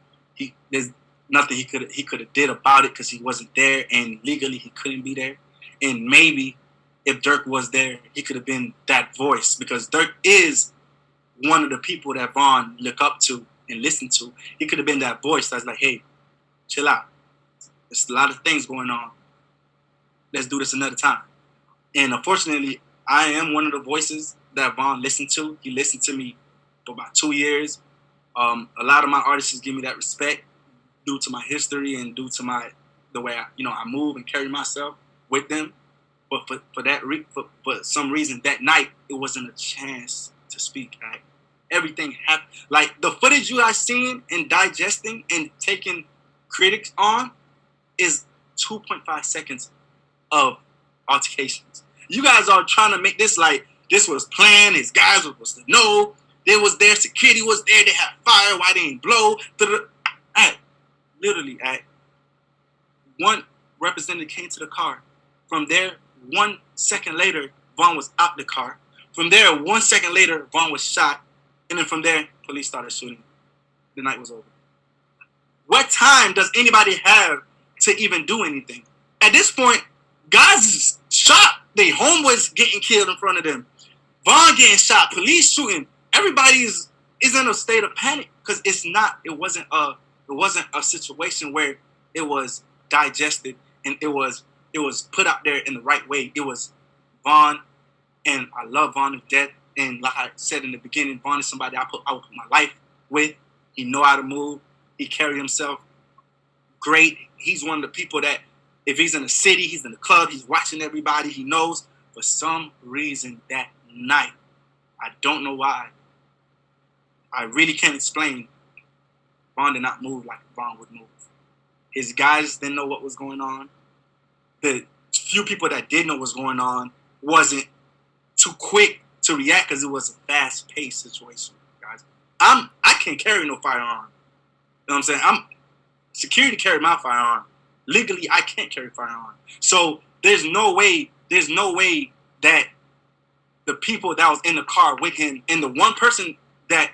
S2: there's nothing he could have did about it, because he wasn't there, and legally he couldn't be there. And maybe if Dirk was there, he could have been that voice, because Dirk is one of the people that Von look up to and listen to. He could have been that voice that's like, hey, chill out. There's a lot of things going on. Let's do this another time. And unfortunately, I am one of the voices that Von listened to. He listened to me for about 2 years. A lot of my artists give me that respect due to my history and due to the way I move and carry myself with them. But for some reason that night, it wasn't a chance to speak. Right? Everything happened. Like, the footage you guys seeing and digesting and taking critics on is 2.5 seconds of altercations. You guys are trying to make this like this was planned. His guys were supposed to know. There was there. Security was there. They had fire. Why they didn't blow? Literally, one representative came to the car. From there, 1 second later, Von was out the car. From there, 1 second later, Von was shot. And then from there, police started shooting. The night was over. What time does anybody have to even do anything? At this point, guys is shot. They homeboys getting killed in front of them. Von getting shot. Police shooting. Everybody is in a state of panic, because it wasn't a situation where it was digested and it was put out there in the right way. It was Von, and I love Von to death. And like I said in the beginning, Von is somebody I would put my life with. He know how to move. He carry himself great. He's one of the people that, if he's in the city, he's in the club, he's watching everybody, he knows. For some reason that night, I don't know why, I really can't explain, Von did not move like Von would move. His guys didn't know what was going on. The few people that did know what was going on wasn't too quick to react, because it was a fast-paced situation, guys. I can't carry no firearm. You know what I'm saying? Security carry my firearm. Legally, I can't carry a firearm. So there's no way that the people that was in the car with him and the one person that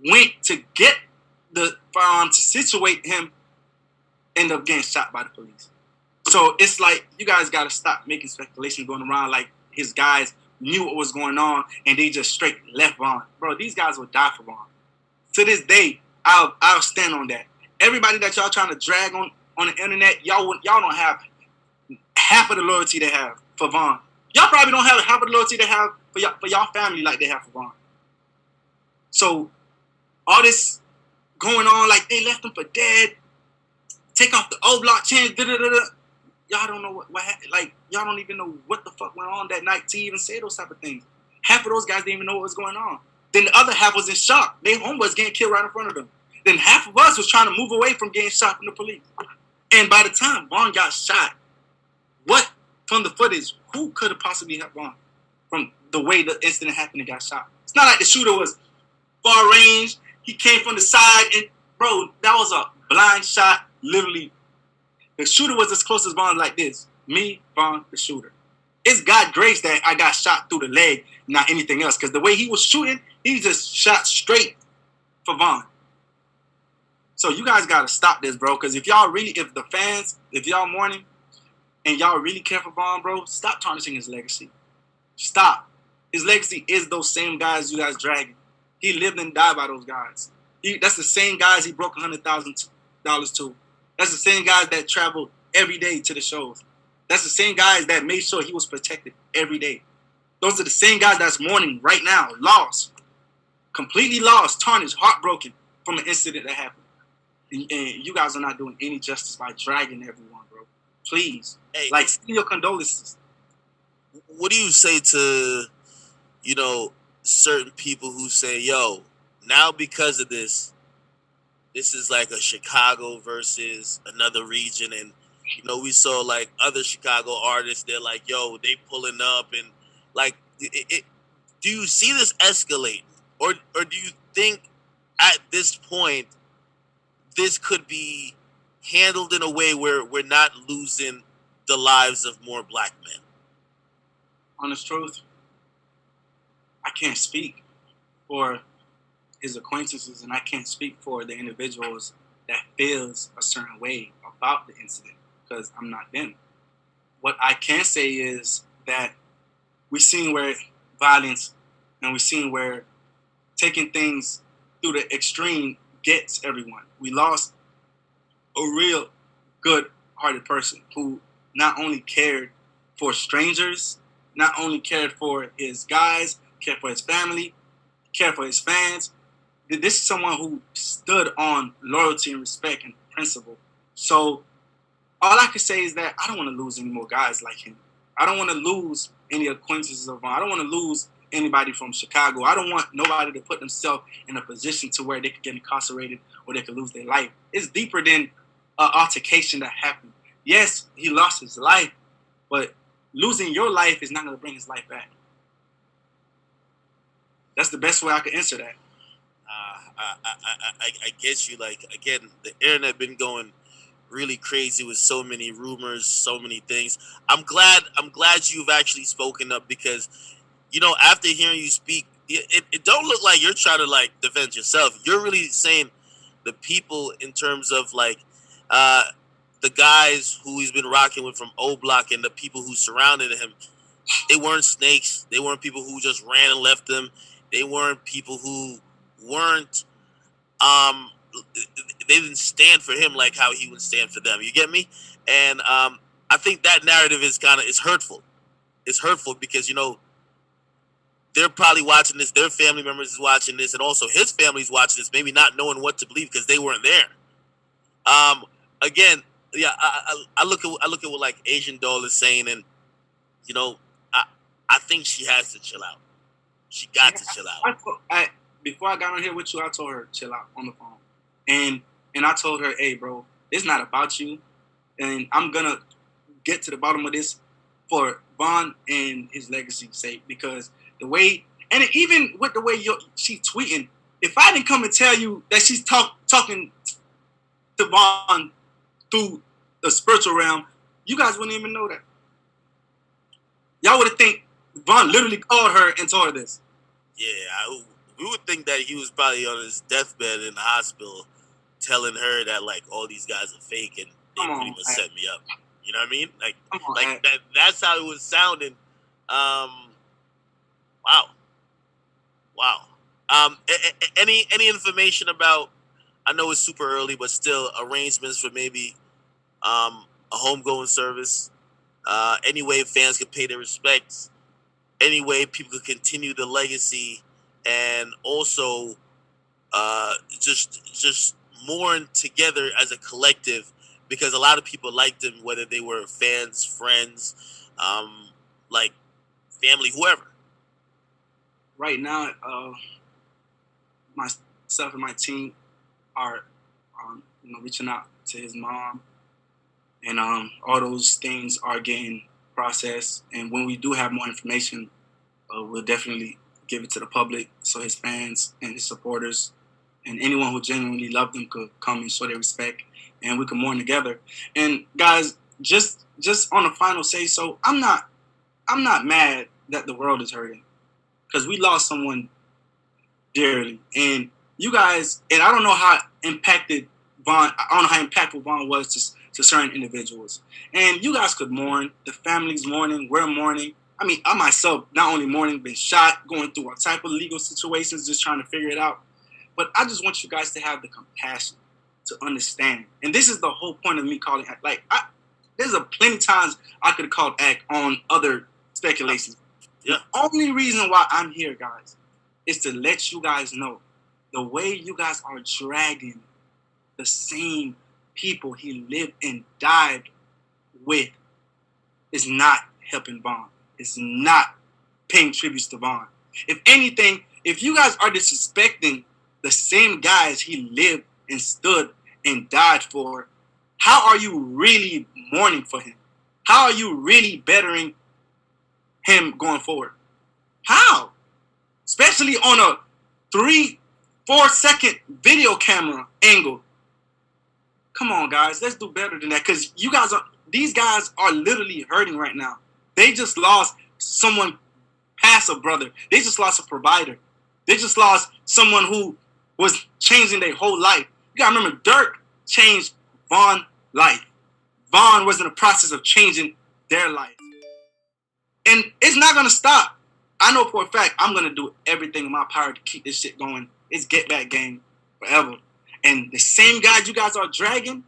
S2: went to get the firearm to situate him ended up getting shot by the police. So it's like, you guys got to stop making speculations going around like his guys knew what was going on and they just straight left Von. Bro, these guys will die for Von. To this day, I'll stand on that. Everybody that y'all trying to drag on the internet, y'all don't have half of the loyalty they have for Von. Y'all probably don't have half of the loyalty they have for y'all family like they have for Von. So all this going on, like they left him for dead, take off the O-Block chain, y'all don't know what happened. Like, y'all don't even know what the fuck went on that night to even say those type of things. Half of those guys didn't even know what was going on. Then the other half was in shock. Their homeboys getting killed right in front of them. Then half of us was trying to move away from getting shot from the police. And by the time Von got shot, what from the footage, who could have possibly helped Von from the way the incident happened and got shot? It's not like the shooter was far range. He came from the side and, bro, that was a blind shot. Literally, The shooter was as close as Vaughn like this. Me, Vaughn, the shooter. It's God grace that I got shot through the leg, not anything else. Because the way he was shooting, he just shot straight for Vaughn. So you guys got to stop this, bro. Because if the fans, if y'all mourning and y'all really care for Vaughn, bro, stop tarnishing his legacy. Stop. His legacy is those same guys you guys dragging. He lived and died by those guys. That's the same guys he broke $100,000 to. That's the same guys that traveled every day to the shows. That's the same guys that made sure he was protected every day. Those are the same guys that's mourning right now, lost, completely lost, tarnished, heartbroken from an incident that happened. And you guys are not doing any justice by dragging everyone, bro. Please.
S1: Hey,
S2: send your condolences.
S1: What do you say to, certain people who say, yo, now because of this is like a Chicago versus another region, and we saw like other Chicago artists. They're like, yo, they pulling up, and like, do you see this escalate, or do you think at this point this could be handled in a way where we're not losing the lives of more black men?
S2: Honest truth, I can't speak for his acquaintances, and I can't speak for the individuals that feels a certain way about the incident because I'm not them. What I can say is that we've seen where violence and we've seen where taking things through the extreme gets everyone. We lost a real good-hearted person who not only cared for strangers, not only cared for his guys, cared for his family, cared for his fans. This is someone who stood on loyalty and respect and principle. So all I can say is that I don't want to lose any more guys like him. I don't want to lose any acquaintances of mine. I don't want to lose anybody from Chicago. I don't want nobody to put themselves in a position to where they could get incarcerated or they could lose their life. It's deeper than an altercation that happened. Yes, he lost his life, but losing your life is not going to bring his life back. That's the best way I could answer that.
S1: I get you. Like, again, the internet been going really crazy with so many rumors, so many things. I'm glad you've actually spoken up because, after hearing you speak, it don't look like you're trying to like defend yourself. You're really saying the people in terms of like the guys who he's been rocking with from O Block and the people who surrounded him. They weren't snakes. They weren't people who just ran and left them. They weren't people who weren't they didn't stand for him like how he would stand for them. You get me? And I think that narrative is hurtful. It's hurtful because they're probably watching this. Their family members is watching this, and also his family's watching this, maybe not knowing what to believe because they weren't there. Again, yeah, I look at what like Asian Doll is saying, and I think she has to chill out. She got to chill out.
S2: Before I got on here with you, I told her chill out on the phone, and I told her, hey, bro, it's not about you, and I'm gonna get to the bottom of this for Vaughn and his legacy's sake because the way, and even with the way she's tweeting, if I didn't come and tell you that she's talking to Vaughn through the spiritual realm, you guys wouldn't even know that. Y'all would have think Vaughn literally called her and told her this.
S1: Yeah, we would think that he was probably on his deathbed in the hospital telling her that like all these guys are fake and they pretty much set me up. You know what I mean? Like that's how it was sounding. Wow. Any information about? I know it's super early, but still arrangements for maybe a homegoing service. Any way fans could pay their respects. Any way people could continue the legacy, and also just mourn together as a collective, because a lot of people liked him, whether they were fans, friends, like family, whoever.
S2: Right now, myself and my team are reaching out to his mom, and all those things are getting processed. And when we do have more information, we'll definitely give it to the public so his fans and his supporters and anyone who genuinely loved him could come and show their respect and we can mourn together. And guys, just on the final say so, I'm not mad that the world is hurting because we lost someone dearly. And you guys, and I don't know how impacted Vaughn. I don't know how impactful Vaughn was to certain individuals. And you guys could mourn. The family's mourning. We're mourning. I mean, I myself not only mourning, been shot, going through all type of legal situations, just trying to figure it out. But I just want you guys to have the compassion to understand. And this is the whole point of me calling. There's a plenty times I could have called act on other speculations.
S1: Yeah.
S2: The only reason why I'm here, guys, is to let you guys know the way you guys are dragging the same people he lived and died with is not helping Vaughn. It's not paying tributes to Vaughn. If anything, if you guys are disrespecting the same guys he lived and stood and died for, how are you really mourning for him? How are you really bettering him going forward? How? Especially on a 3-4 second video camera angle. Come on, guys, let's do better than that. Because these guys are literally hurting right now. They just lost someone past a brother. They just lost a provider. They just lost someone who was changing their whole life. You gotta remember, Dirk changed Vaughn's life. Vaughn was in the process of changing their life. And it's not gonna stop. I know for a fact I'm gonna do everything in my power to keep this shit going. It's get back game forever. And the same guys you guys are dragging,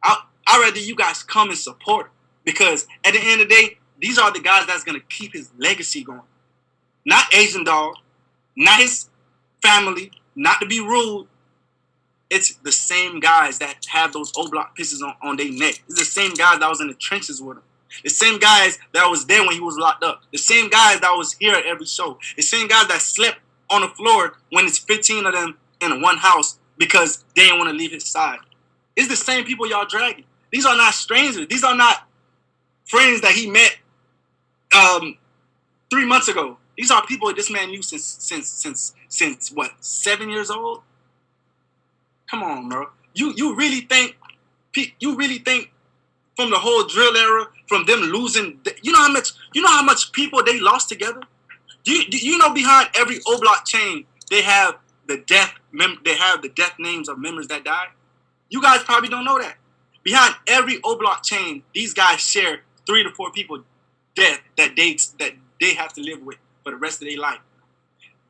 S2: I'd rather you guys come and support, because at the end of the day, these are the guys that's gonna keep his legacy going. Not Asian Dog, not his family, not to be rude. It's the same guys that have those O block pieces on their neck. It's the same guys that was in the trenches with him. The same guys that was there when he was locked up. The same guys that was here at every show. The same guys that slept on the floor when it's 15 of them in one house because they didn't want to leave his side. It's the same people y'all dragging. These are not strangers. These are not friends that he met 3 months ago. These are people this man knew since what, 7 years old? Come on, bro. You really think from the whole drill era, from them losing, you know how much people they lost together? Do you know behind every O block chain they have the death names of members that died? You guys probably don't know that. Behind every O block chain, these guys share 3 to 4 people death that they have to live with for the rest of their life.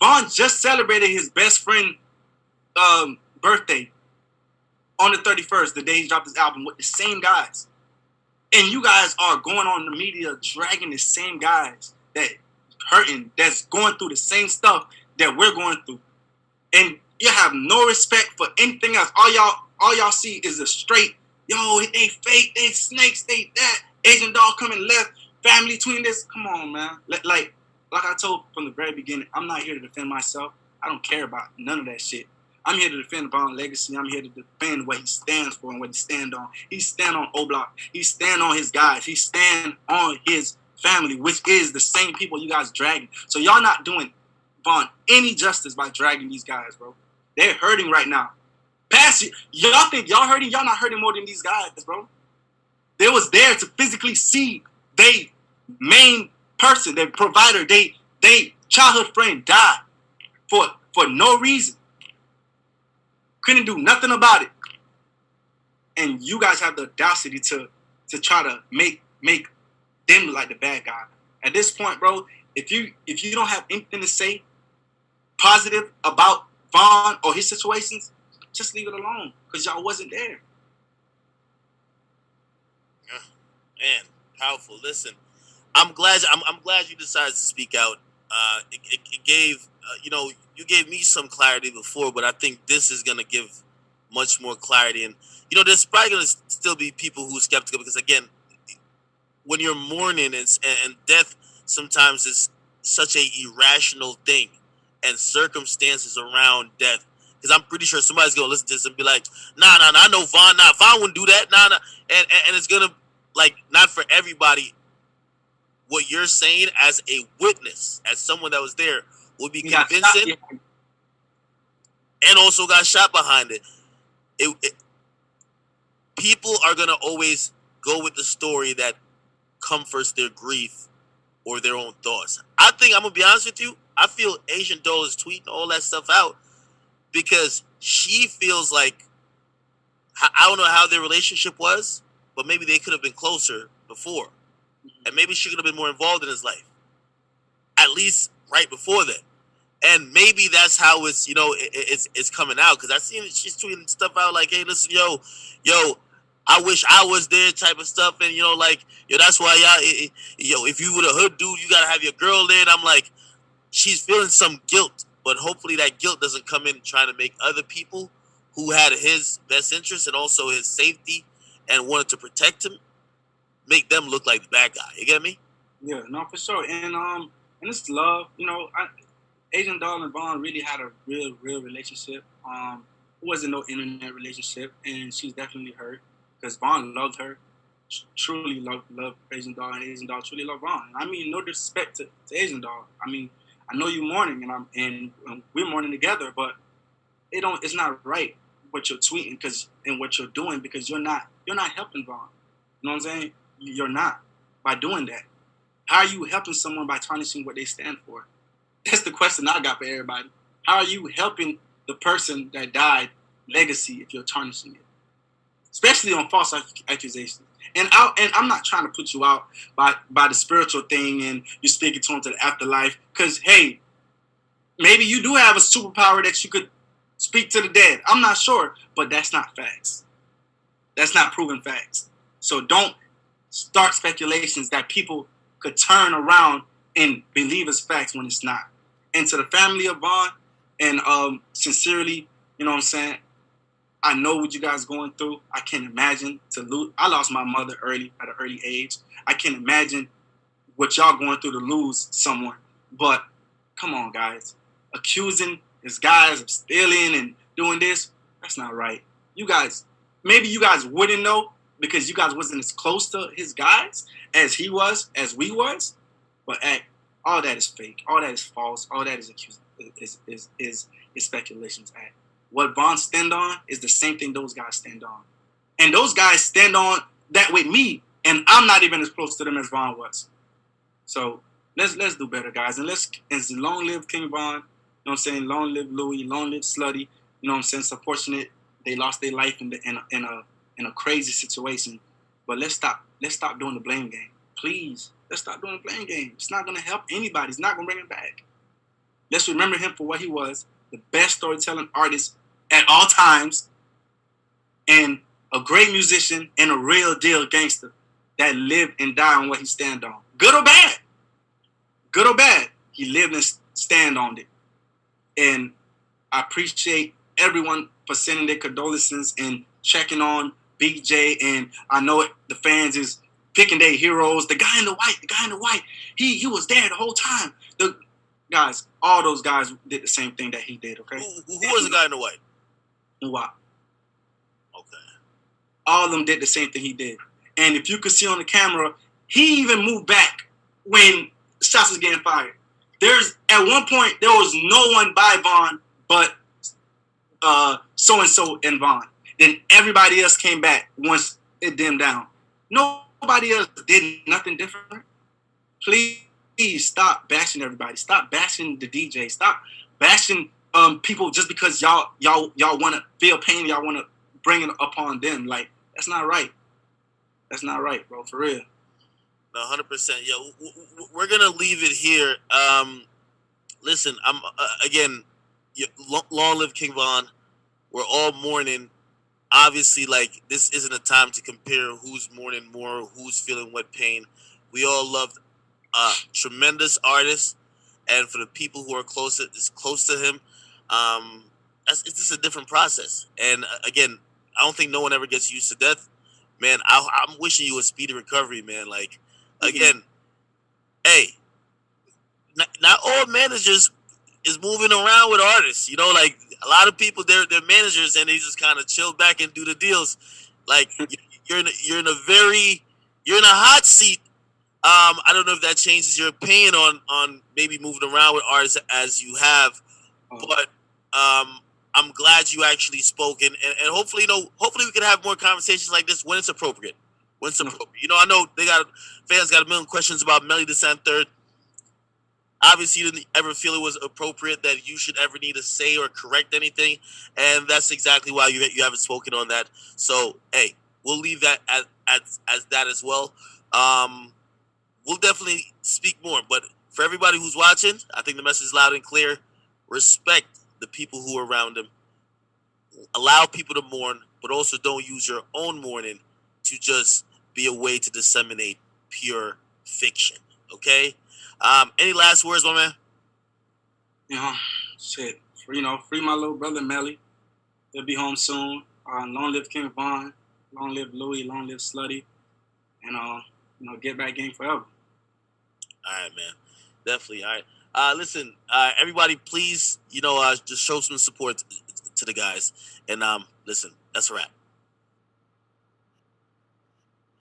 S2: Vaughn just celebrated his best friend birthday on the 31st, the day he dropped his album, with the same guys. And you guys are going on the media dragging the same guys that hurting, that's going through the same stuff that we're going through. And you have no respect for anything else. All y'all see is a straight, yo, they fake, they snakes, they that, Asian Dog coming left, family between this. Come on, man. Like I told from the very beginning, I'm not here to defend myself. I don't care about none of that shit. I'm here to defend Vaughn's legacy. I'm here to defend what he stands for and what he stand on. He stand on O-Block. He stand on his guys. He stand on his family, which is the same people you guys dragging. So y'all not doing Vaughn any justice by dragging these guys, bro. They're hurting right now. Y'all think y'all hurting? Y'all not hurting more than these guys, bro. They was there to physically see they main person, their provider, they childhood friend die for no reason. Couldn't do nothing about it. And you guys have the audacity to try to make them look like the bad guy. At this point, bro, if you don't have anything to say positive about Vaughn or his situations, just leave it alone, because y'all wasn't there.
S1: Man, powerful. Listen, I'm glad you decided to speak out. It gave you gave me some clarity before, but I think this is gonna give much more clarity. And there's probably gonna still be people who are skeptical, because again, when you're mourning and death sometimes is such a irrational thing, and circumstances around death. Because I'm pretty sure somebody's gonna listen to this and be like, nah, I know Vaughn. Nah, Vaughn wouldn't do that. Nah. And it's gonna, like, not for everybody. What you're saying as a witness, as someone that was there, would be convincing, and also got shot behind it. people are gonna always go with the story that comforts their grief or their own thoughts. I think I'm gonna be honest with you. I feel Asian Doll is tweeting all that stuff out because she feels like I don't know how their relationship was, but maybe they could have been closer before, and maybe she could have been more involved in his life, at least right before that. And maybe that's how it's it's coming out because I seen she's tweeting stuff out like, hey, listen, yo, I wish I was there type of stuff, and like that's why y'all, if you were a hood dude, you gotta have your girl there. And I'm like, she's feeling some guilt, but hopefully that guilt doesn't come in trying to make other people who had his best interest and also his safety and wanted to protect him make them look like the bad guy. You get me?
S2: Yeah, no, for sure. And it's love. Agent Doll and Vaughn really had a real relationship. It wasn't no internet relationship, and she's definitely hurt because Vaughn loved her, truly loved Agent Doll, and Agent Doll truly loved Vaughn. I mean, no disrespect to Agent Doll. I mean, I know you're mourning, and we're mourning together, but it's not right what you're tweeting and what you're doing because you're not helping Vaughn. You know what I'm saying? You're not by doing that. How are you helping someone by tarnishing what they stand for? That's the question I got for everybody. How are you helping the person that died legacy if you're tarnishing it, especially on false accusations? And I'm not trying to put you out by the spiritual thing and you're speaking to him to the afterlife because hey, maybe you do have a superpower that you could speak to the dead. I'm not sure, but that's not facts. That's not proven facts. So don't start speculations that people could turn around and believe as facts when it's not. And to the family of Vaughn, and sincerely, you know what I'm saying? I know what you guys going through. I can't imagine to lose. I lost my mother at an early age. I can't imagine what y'all going through to lose someone. But come on, guys. Accusing these guys of stealing and doing this, that's not right. Maybe you guys wouldn't know because you guys wasn't as close to his guys as he was, as we was. But all that is fake. All that is false. All that is speculations. What Vaughn stand on is the same thing those guys stand on. And those guys stand on that with me, and I'm not even as close to them as Vaughn was. So let's do better, guys. And long live King Vaughn. You know what I'm saying? Long live Louis. Long live Slutty. You know what I'm saying? It's unfortunate they lost their life in a crazy situation. But let's stop doing the blame game. Please, let's stop doing the blame game. It's not gonna help anybody. It's not gonna bring him back. Let's remember him for what he was, the best storytelling artist at all times, and a great musician and a real deal gangster that lived and died on what he stand on. Good or bad. Good or bad. He lived and stand on it. And I appreciate everyone for sending their condolences and checking on Big J. And I know the fans is picking their heroes. The guy in the white, he was there the whole time. The guys, all those guys did the same thing that he did, okay?
S1: Who was the guy in the white?
S2: Wow.
S1: Okay.
S2: All of them did the same thing he did. And if you could see on the camera, he even moved back when shots was getting fired. At one point, there was no one by Vaughn but so-and-so and Vaughn. Then everybody else came back once it dimmed down. Nobody else did nothing different. Please stop bashing everybody. Stop bashing the DJ. Stop bashing people just because y'all want to feel pain. Y'all want to bring it upon them. Like, that's not right. That's not right, bro. For real.
S1: No, 100%. Yo, we're gonna leave it here. Listen, I'm again. Long live King Von. We're all mourning. Obviously, like, this isn't a time to compare who's mourning more, who's feeling what pain. We all love tremendous artist, and for the people who are close to him, it's just a different process. And again, I don't think no one ever gets used to death, man. I'm wishing you a speedy recovery, man. Like, again, hey, not all managers is moving around with artists. You know, like, a lot of people, they're managers and they just kind of chill back and do the deals. Like, you're in a hot seat. I don't know if that changes your opinion on maybe moving around with artists as you have, but I'm glad you actually spoke, and hopefully, hopefully we can have more conversations like this when it's appropriate. When it's
S2: No.
S1: appropriate, I know fans got a million questions about Melly Descent Third. Obviously, you didn't ever feel it was appropriate that you should ever need to say or correct anything, and that's exactly why you haven't spoken on that. So, hey, we'll leave that as that as well. Um, we'll definitely speak more, but for everybody who's watching, I think the message is loud and clear. Respect the people who are around them. Allow people to mourn, but also don't use your own mourning to just be a way to disseminate pure fiction. Okay. Any last words, my man?
S2: You know, shit. Free my little brother Melly. He'll be home soon. Long live King Von. Long live Louis. Long live Slutty. And get back game forever.
S1: All right, man. Definitely. All right. Listen, everybody, please, just show some support to the guys. And listen, that's a wrap.